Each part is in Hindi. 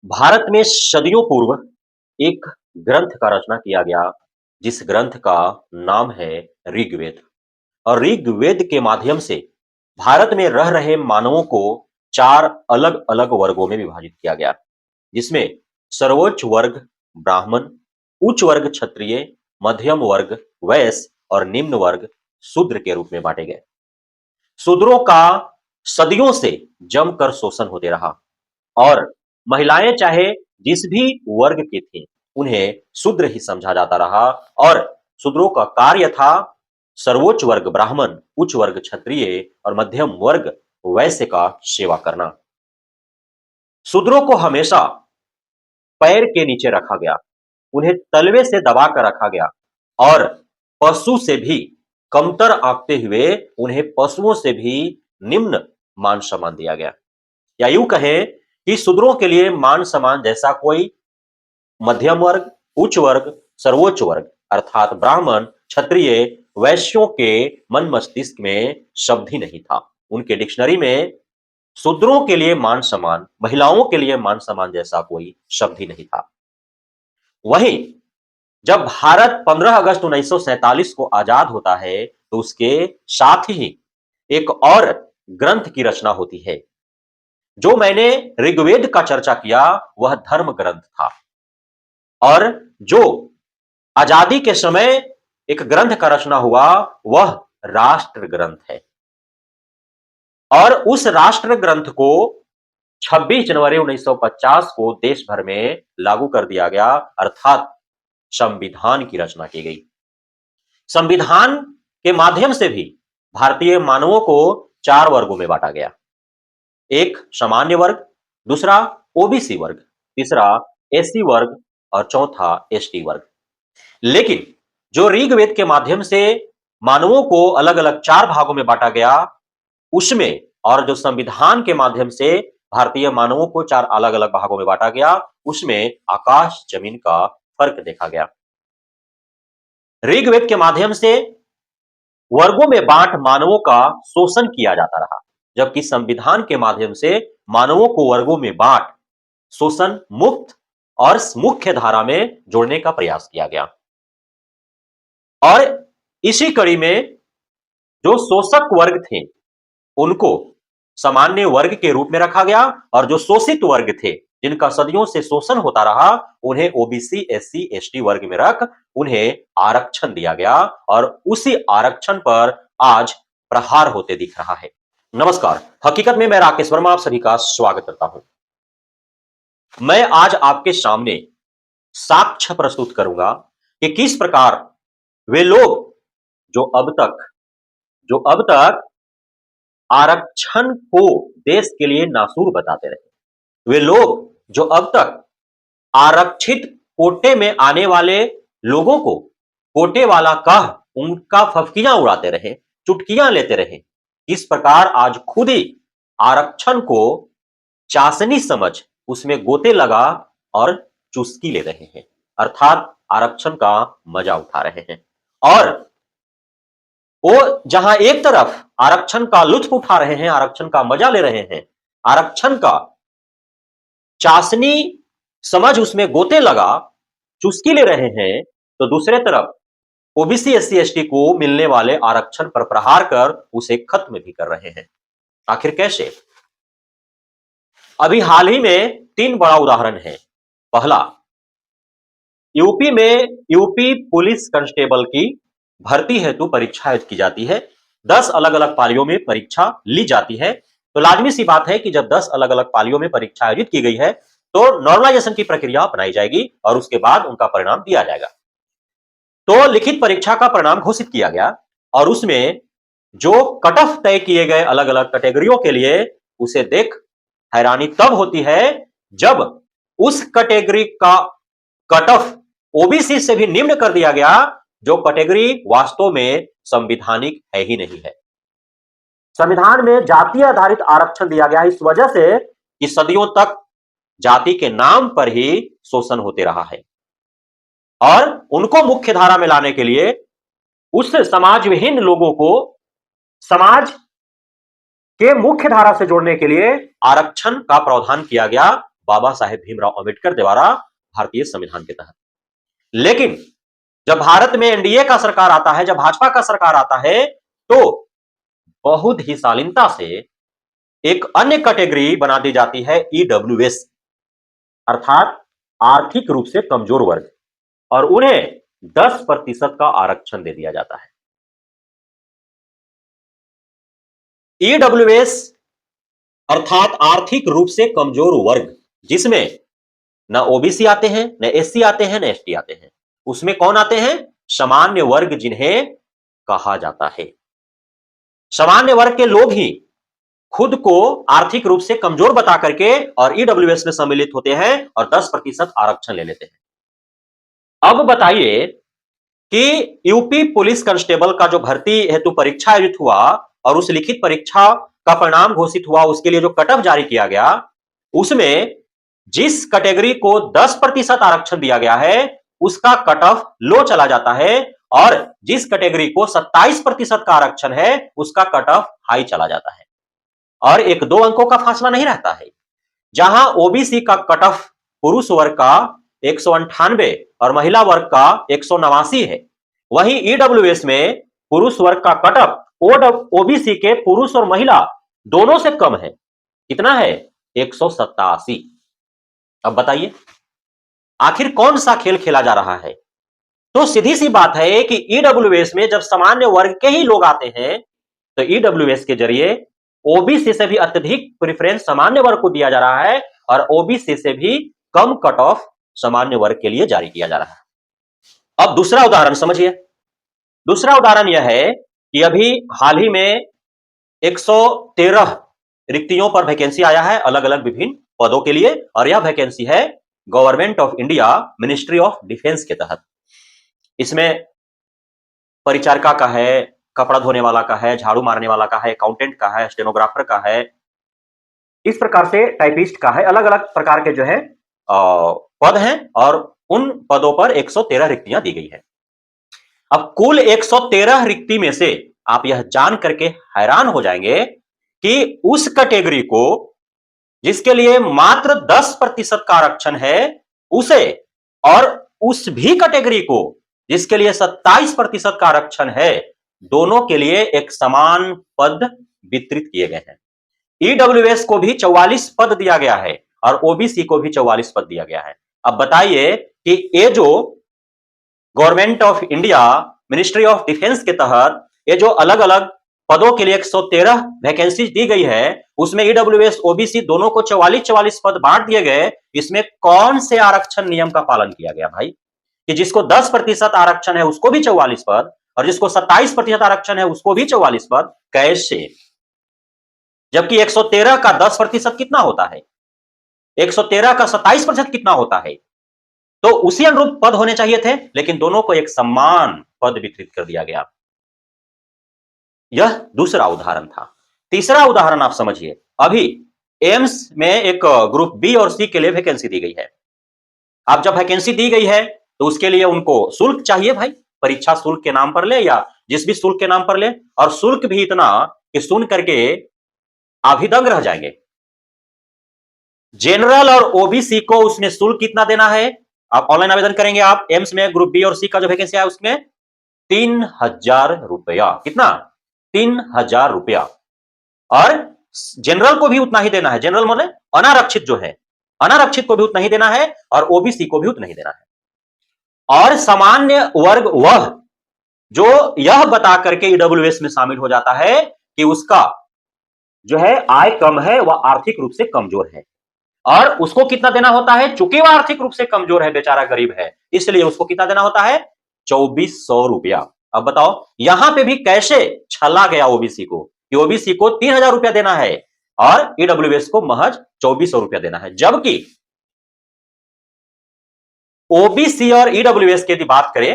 भारत में सदियों पूर्व एक ग्रंथ का रचना किया गया, जिस ग्रंथ का नाम है ऋग्वेद। और ऋग्वेद के माध्यम से भारत में रह रहे मानवों को 4 अलग-अलग वर्गों में विभाजित किया गया, जिसमें सर्वोच्च वर्ग ब्राह्मण, उच्च वर्ग क्षत्रिय, मध्यम वर्ग वैश्य और निम्न वर्ग शूद्र के रूप में बांटे गए। शूद्रों का सदियों से जमकर शोषण होते रहा और महिलाएं चाहे जिस भी वर्ग की थीं, उन्हें शूद्र ही समझा जाता रहा और शूद्रों का कार्य था सर्वोच्च वर्ग ब्राह्मण, उच्च वर्ग क्षत्रिय और मध्यम वर्ग वैश्य का सेवा करना। शूद्रों को हमेशा पैर के नीचे रखा गया, उन्हें तलवे से दबा कर रखा गया और पशु से भी कमतर आंकते हुए उन्हें पशुओं से भी निम्न मान सम्मान दिया गया। या यूं कहें कि शूद्रों के लिए मान सम्मान जैसा कोई मध्यम वर्ग, उच्च वर्ग, सर्वोच्च वर्ग अर्थात ब्राह्मण, क्षत्रिय, वैश्यों के मन मस्तिष्क में शब्द ही नहीं था। उनके डिक्शनरी में शूद्रों के लिए मान सम्मान, महिलाओं के लिए मान सम्मान जैसा कोई शब्द ही नहीं था। वहीं जब भारत 15 अगस्त 1947 को आजाद होता है, तो उसके साथ ही एक और ग्रंथ की रचना होती है। जो मैंने ऋग्वेद का चर्चा किया, वह धर्म ग्रंथ था और जो आजादी के समय एक ग्रंथ का रचना हुआ, वह राष्ट्र ग्रंथ है। और उस राष्ट्र ग्रंथ को 26 जनवरी 1950 को देश भर में लागू कर दिया गया, अर्थात संविधान की रचना की गई। संविधान के माध्यम से भी भारतीय मानवों को 4 वर्गों में बांटा गया। एक सामान्य वर्ग, दूसरा ओबीसी वर्ग, तीसरा एससी वर्ग और चौथा एसटी वर्ग। लेकिन जो ऋग्वेद के माध्यम से मानवों को अलग-अलग 4 भागों में बांटा गया, उसमें और जो संविधान के माध्यम से भारतीय मानवों को 4 अलग-अलग भागों में बांटा गया, उसमें आकाश जमीन का फर्क देखा गया। ऋग्वेद के माध्यम से वर्गों में बांट मानवों का शोषण किया जाता रहा, जबकि संविधान के माध्यम से मानवों को वर्गों में बांट शोषण मुक्त और मुख्य धारा में जोड़ने का प्रयास किया गया। और इसी कड़ी में जो शोषक वर्ग थे, उनको सामान्य वर्ग के रूप में रखा गया और जो शोषित वर्ग थे, जिनका सदियों से शोषण होता रहा, उन्हें ओबीसी, एससी, एसटी वर्ग में रख उन्हें आरक्षण दिया गया और उसी आरक्षण पर आज प्रहार होते दिख रहा है। नमस्कार, हकीकत में मैं राकेश वर्मा आप सभी का स्वागत करता हूं। मैं आज आपके सामने साक्ष्य प्रस्तुत करूंगा कि किस प्रकार वे लोग जो जो अब तक आरक्षण को देश के लिए नासूर बताते रहे, वे लोग जो अब तक आरक्षित कोटे में आने वाले लोगों को कोटे वाला कह उनका फफकियां उड़ाते रहे, चुटकियां लेते रहे, इस प्रकार आज खुद ही आरक्षण को चाशनी समझ उसमें गोते लगा और चुस्की ले रहे हैं, अर्थात आरक्षण का मजा उठा रहे हैं। और वो जहां एक तरफ आरक्षण का लुत्फ उठा रहे हैं, आरक्षण का मजा ले रहे हैं, आरक्षण का चाशनी समझ उसमें गोते लगा चुस्की ले रहे हैं, तो दूसरे तरफ ओबीसी, एससी, एसटी को मिलने वाले आरक्षण पर प्रहार कर उसे खत्म भी कर रहे हैं। आखिर कैसे? अभी हाल ही में 3 बड़ा उदाहरण है। पहला, यूपी में यूपी पुलिस कांस्टेबल की भर्ती हेतु परीक्षा आयोजित की जाती है। 10 अलग-अलग पालियों में परीक्षा ली जाती है। तो लाजमी सी बात है कि जब 10 अलग-अलग पालियों में परीक्षा आयोजित की गई है, तो नॉर्मलाइजेशन की प्रक्रिया अपनाई जाएगी और उसके बाद उनका परिणाम दिया जाएगा। तो लिखित परीक्षा का परिणाम घोषित किया गया और उसमें जो कट ऑफ तय किए गए अलग-अलग कैटेगरियों के लिए, उसे देख हैरानी तब होती है जब उस कैटेगरी का कट ऑफ ओबीसी से भी निम्न कर दिया गया, जो कैटेगरी वास्तव में संवैधानिक है ही नहीं है। संविधान में जाति आधारित आरक्षण दिया गया इस वजह से कि सदियों तक जाति के नाम पर ही शोषण होते रहा है और उनको मुख्य धारा में लाने के लिए उस समाज विहीन लोगों को समाज के मुख्य धारा से जोड़ने के लिए आरक्षण का प्रावधान किया गया बाबा साहेब भीमराव अंबेडकर द्वारा भारतीय संविधान के तहत। लेकिन जब भारत में एनडीए का सरकार आता है, जब भाजपा का सरकार आता है, तो बहुत ही शालीनता से एक अन्य कैटेगरी बना दी जाती है, ईडब्ल्यूएस, अर्थात आर्थिक रूप से कमजोर वर्ग, और उन्हें 10% का आरक्षण दे दिया जाता है। ईडब्ल्यूएस अर्थात आर्थिक रूप से कमजोर वर्ग, जिसमें न ओबीसी आते हैं, न एससी आते हैं, न एसटी आते हैं, उसमें कौन आते हैं? सामान्य वर्ग जिन्हें कहा जाता है। सामान्य वर्ग के लोग ही खुद को आर्थिक रूप से कमजोर बता करके और ईडब्ल्यूएस में सम्मिलित होते हैं और 10% आरक्षण ले लेते हैं। अब बताइए कि यूपी पुलिस कांस्टेबल का जो भर्ती हेतु परीक्षा आयोजित हुआ और उस लिखित परीक्षा का परिणाम घोषित हुआ, उसके लिए जो कट ऑफ जारी किया गया, उसमें जिस कैटेगरी को 10% आरक्षण दिया गया है, उसका कट ऑफ लो चला जाता है, और जिस कैटेगरी को 27% का आरक्षण है, उसका कट ऑफ हाई चला जाता है, और 1-2 अंकों का फासला नहीं रहता है। जहां ओबीसी का कट ऑफ पुरुष वर्ग का 198 और महिला वर्ग का 189 है, वहीं ईडब्ल्यूएस में पुरुष वर्ग का कट ऑफ ओबीसी के पुरुष और महिला दोनों से कम है। कितना है? 187। अब बताइए आखिर कौन सा खेल खेला जा रहा है? तो सीधी सी बात है कि ईडब्ल्यूएस में जब सामान्य वर्ग के ही लोग आते हैं, तो ईडब्ल्यूएस के जरिए ओबीसी से भी अत्यधिक प्रेफरेंस सामान्य वर्ग को दिया जा रहा है, और ओबीसी से भी कम कट ऑफ सामान्य वर्ग के लिए जारी किया जा रहा है। अब दूसरा उदाहरण समझिए। दूसरा उदाहरण यह है कि अभी हाल ही में 113 रिक्तियों पर वैकेंसी आया है अलग अलग विभिन्न पदों के लिए, और यह वैकेंसी है government of India ministry of defence के तहत। इसमें परिचारिका का है, कपड़ा धोने वाला का है, झाड़ू मारने वाला का है, अकाउंटेंट का है, स्टेनोग्राफर का है, इस प्रकार से टाइपिस्ट का है, अलग अलग प्रकार के जो है पद हैं, और उन पदों पर 113 रिक्तियां दी गई है। अब कुल 113 रिक्ति में से आप यह जान करके हैरान हो जाएंगे कि उस कैटेगरी को जिसके लिए मात्र 10% का आरक्षण है, उसे, और उस भी कैटेगरी को जिसके लिए 27% का आरक्षण है, दोनों के लिए एक समान पद वितरित किए गए हैं। ईडब्ल्यूएस को भी 44 पद दिया गया है और ओबीसी को भी 44 पद दिया गया है। अब बताइए कि ये जो government of India ministry of defence के तहत ये जो अलग अलग पदों के लिए 113 वैकेंसी दी गई है, उसमें ईडब्ल्यूएस ओबीसी दोनों को 44-44 पद बांट दिए गए। इसमें कौन से आरक्षण नियम का पालन किया गया भाई? कि जिसको 10% आरक्षण है उसको भी 44 पद, और जिसको 27% आरक्षण है उसको भी 44 पद। कैसे? जबकि 113 का 10% कितना होता है? 113 का 27% कितना होता है? तो उसी अनुरूप पद होने चाहिए थे, लेकिन दोनों को एक समान पद वितरित कर दिया गया। यह दूसरा उदाहरण था। तीसरा उदाहरण आप समझिए। अभी एम्स में एक ग्रुप बी और सी के लिए वैकेंसी दी गई है। अब जब वैकेंसी दी गई है तो उसके लिए उनको शुल्क चाहिए भाई, परीक्षा शुल्क के नाम पर ले या जिस भी शुल्क के नाम पर ले, और शुल्क भी इतना कि सुन करके आप ही दंग रह जाएंगे। जनरल और ओबीसी को उसमें शुल्क कितना देना है? आप ऑनलाइन आवेदन करेंगे, आप एम्स में ग्रुप बी और सी का जो वैकेंसी है उसमें 3000 रुपया। कितना? 3000 रुपया। और जनरल को भी उतना ही देना है। जनरल मतलब अनारक्षित जो है, अनारक्षित को भी उतना ही देना है, और ओबीसी को भी उतना ही देना है। और सामान्य वर्ग वह जो यह बता करके ईडब्ल्यूएस में शामिल हो जाता है कि उसका जो है आय कम है, वह आर्थिक रूप से कमजोर है, और उसको कितना देना होता है? चूंकि वह आर्थिक रूप से कमजोर है, बेचारा गरीब है, इसलिए उसको कितना देना होता है? 2400 रुपया। अब बताओ यहां पे भी कैसे छला गया ओबीसी को, कि ओबीसी को 3000 रुपया देना है और ईडब्ल्यूएस को महज 2400 रुपया देना है। जबकि ओबीसी और ईडब्ल्यूएस की यदि बात करें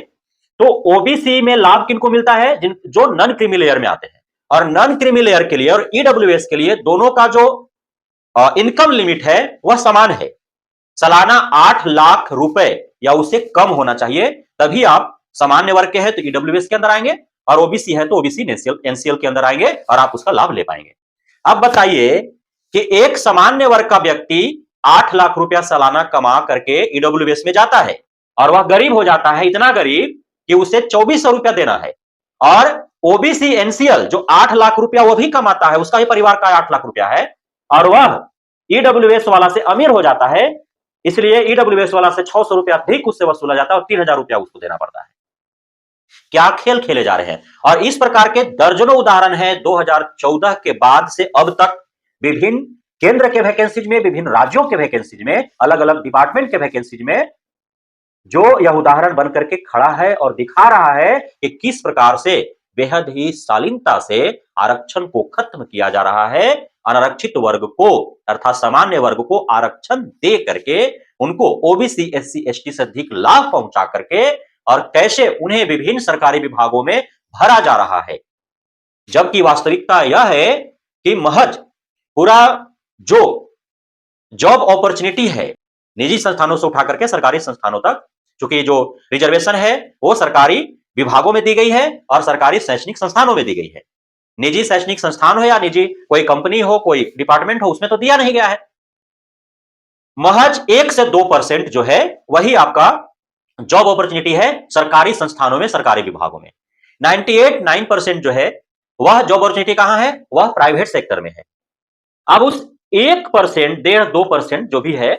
तो ओबीसी में लाभ किनको मिलता है? जो नॉन क्रीमी लेयर में आते हैं, और नॉन क्रीमी लेयर के लिए और ईडब्ल्यूएस के लिए दोनों का जो इनकम लिमिट है वह समान है। सालाना 8 लाख रुपए या उससे कम होना चाहिए, तभी आप सामान्य वर्ग के हैं तो ईडब्ल्यूएस के अंदर आएंगे, और ओबीसी है तो ओबीसी एनसीएल के अंदर आएंगे और आप उसका लाभ ले पाएंगे। अब बताइए कि एक सामान्य वर्ग का व्यक्ति 8 लाख रुपया सालाना कमा करके ईडब्ल्यूएस में जाता है और वह गरीब हो जाता है, इतना गरीब कि उसे 2400 रुपया देना है। और ओबीसी एनसीएल जो 8 लाख रुपया वो भी कमाता है, उसका ही परिवार का 8 लाख रुपया है, और वह ईडब्ल्यूएस वाला से अमीर हो जाता है, इसलिए ईडब्ल्यूएस वाला से 600 रुपया अधिक उससे वसूला जाता है और 3000 रुपया उसको देना पड़ता है। क्या खेल खेले जा रहे हैं। और इस प्रकार के दर्जनों उदाहरण हैं 2014 के बाद से अब तक विभिन्न केंद्र के वैकेंसीज में, विभिन्न राज्यों के वैकेंसीज में, अलग अलग डिपार्टमेंट के वैकेंसीज में, जो यह उदाहरण बनकर के खड़ा है और दिखा रहा है कि किस प्रकार से बेहद ही शालीनता से आरक्षण को खत्म किया जा रहा है। अनारक्षित वर्ग को अर्थात सामान्य वर्ग को आरक्षण दे करके उनको ओबीसी एससी एसटी से अधिक लाभ पहुंचा करके और कैसे उन्हें विभिन्न सरकारी विभागों में भरा जा रहा है, जबकि वास्तविकता यह है कि महज पूरा जो जॉब अपॉर्चुनिटी है निजी संस्थानों से उठा करके सरकारी संस्थानों तक, चूंकि जो रिजर्वेशन है वो सरकारी विभागों में दी गई है और सरकारी शैक्षणिक संस्थानों में दी गई है। निजी शैक्षणिक संस्थान हो या निजी कोई कंपनी हो, कोई डिपार्टमेंट हो, उसमें तो दिया नहीं गया है। महज 1 से 2% जो है वही आपका जॉब अपॉर्चुनिटी है सरकारी संस्थानों में, सरकारी विभागों में। 98-9% जो है वह जॉब अपॉर्चुनिटी कहां है, वह प्राइवेट सेक्टर में है। अब उस 1%, 1.5-2% जो भी है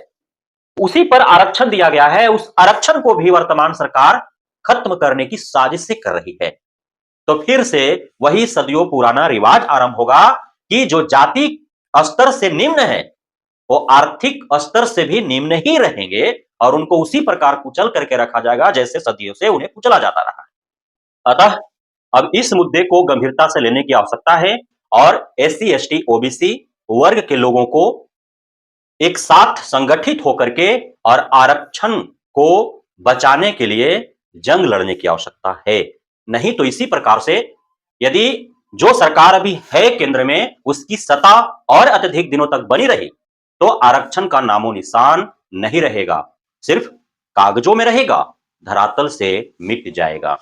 उसी पर आरक्षण दिया गया है, उस आरक्षण को भी वर्तमान सरकार खत्म करने की साजिशें कर रही है। तो फिर से वही सदियों पुराना रिवाज आरंभ होगा कि जो जाति स्तर से निम्न है वो आर्थिक स्तर से भी निम्न ही रहेंगे और उनको उसी प्रकार कुचल करके रखा जाएगा जैसे सदियों से उन्हें कुचला जाता रहा है। अतः अब इस मुद्दे को गंभीरता से लेने की आवश्यकता है और एससी एसटी ओबीसी वर्ग के लोगों को एक साथ संगठित होकर के और आरक्षण को बचाने के लिए जंग लड़ने की आवश्यकता है। नहीं तो इसी प्रकार से यदि जो सरकार अभी है केंद्र में उसकी सत्ता और अत्यधिक दिनों तक बनी रही तो आरक्षण का नामो निशान नहीं रहेगा, सिर्फ कागजों में रहेगा, धरातल से मिट जाएगा।